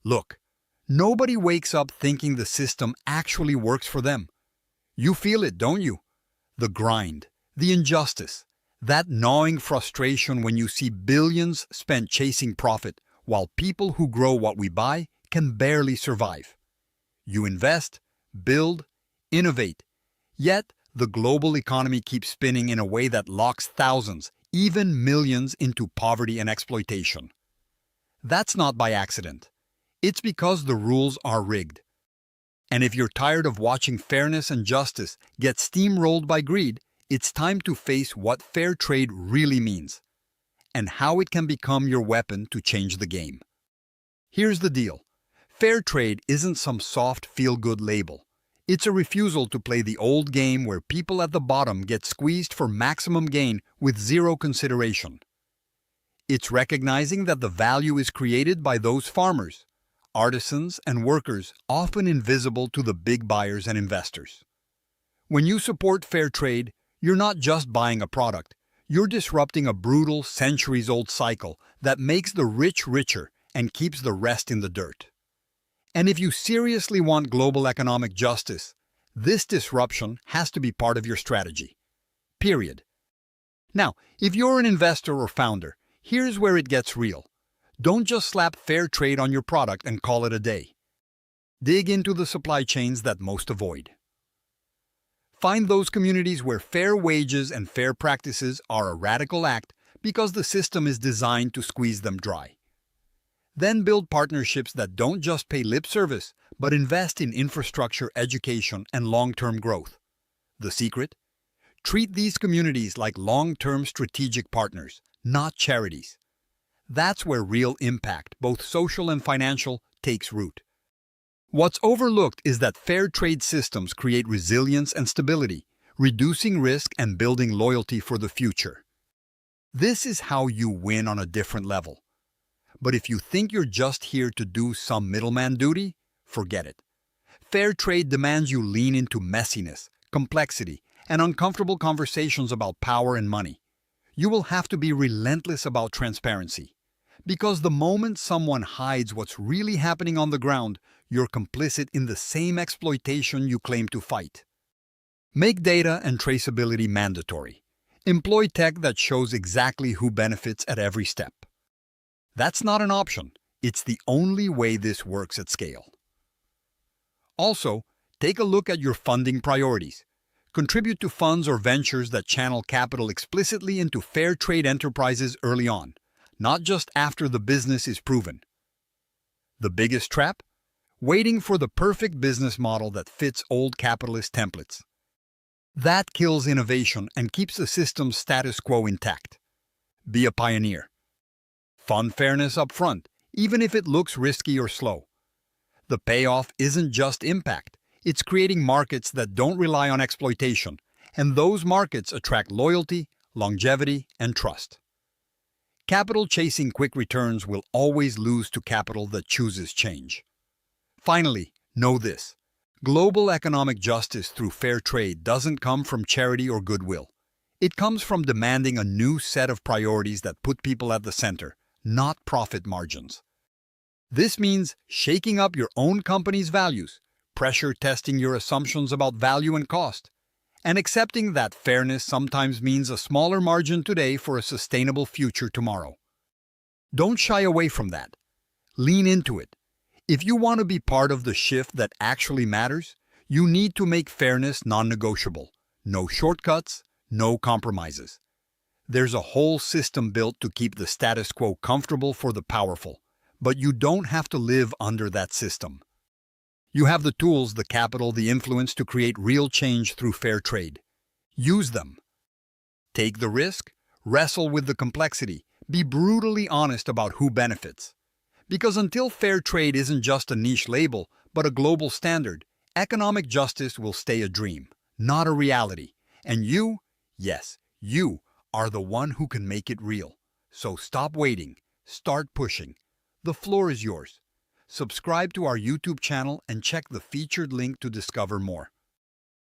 Look, nobody wakes up thinking the system actually works for them. You feel it, don't you? The grind, the injustice, that gnawing frustration when you see billions spent chasing profit while people who grow what we buy can barely survive. You invest, build, innovate, yet the global economy keeps spinning in a way that locks thousands, even millions, into poverty and exploitation. That's not by accident. It's because the rules are rigged. And if you're tired of watching fairness and justice get steamrolled by greed, it's time to face what fair trade really means and how it can become your weapon to change the game. Here's the deal. Fair trade isn't some soft feel-good label. It's a refusal to play the old game where people at the bottom get squeezed for maximum gain with zero consideration. It's recognizing that the value is created by those farmers, artisans, and workers often invisible to the big buyers and investors. When you support fair trade, you're not just buying a product, you're disrupting a brutal, centuries-old cycle that makes the rich richer and keeps the rest in the dirt. And if you seriously want global economic justice, this disruption has to be part of your strategy. Period. Now, if you're an investor or founder, here's where it gets real. Don't just slap fair trade on your product and call it a day. Dig into the supply chains that most avoid. Find those communities where fair wages and fair practices are a radical act because the system is designed to squeeze them dry. Then build partnerships that don't just pay lip service, but invest in infrastructure, education, and long-term growth. The secret? Treat these communities like long-term strategic partners, not charities. That's where real impact, both social and financial, takes root. What's overlooked is that fair trade systems create resilience and stability, reducing risk and building loyalty for the future. This is how you win on a different level. But if you think you're just here to do some middleman duty, forget it. Fair trade demands you lean into messiness, complexity, and uncomfortable conversations about power and money. You will have to be relentless about transparency. Because the moment someone hides what's really happening on the ground, you're complicit in the same exploitation you claim to fight. Make data and traceability mandatory. Employ tech that shows exactly who benefits at every step. That's not an option. It's the only way this works at scale. Also, take a look at your funding priorities. Contribute to funds or ventures that channel capital explicitly into fair trade enterprises early on, not just after the business is proven. The biggest trap? Waiting for the perfect business model that fits old capitalist templates. That kills innovation and keeps the system's status quo intact. Be a pioneer. Fund fairness up front, even if it looks risky or slow. The payoff isn't just impact, it's creating markets that don't rely on exploitation, and those markets attract loyalty, longevity, and trust. Capital chasing quick returns will always lose to capital that chooses change. Finally, know this. Global economic justice through fair trade doesn't come from charity or goodwill. It comes from demanding a new set of priorities that put people at the center, not profit margins. This means shaking up your own company's values, pressure testing your assumptions about value and cost, and accepting that fairness sometimes means a smaller margin today for a sustainable future tomorrow. Don't shy away from that. Lean into it. If you want to be part of the shift that actually matters, you need to make fairness non-negotiable. No shortcuts, no compromises. There's a whole system built to keep the status quo comfortable for the powerful, but you don't have to live under that system. You have the tools, the capital, the influence to create real change through fair trade. Use them. Take the risk, wrestle with the complexity, be brutally honest about who benefits. Because until fair trade isn't just a niche label, but a global standard, economic justice will stay a dream, not a reality. And you, yes, you, are the one who can make it real. So stop waiting, start pushing. The floor is yours. Subscribe to our YouTube channel and check the featured link to discover more.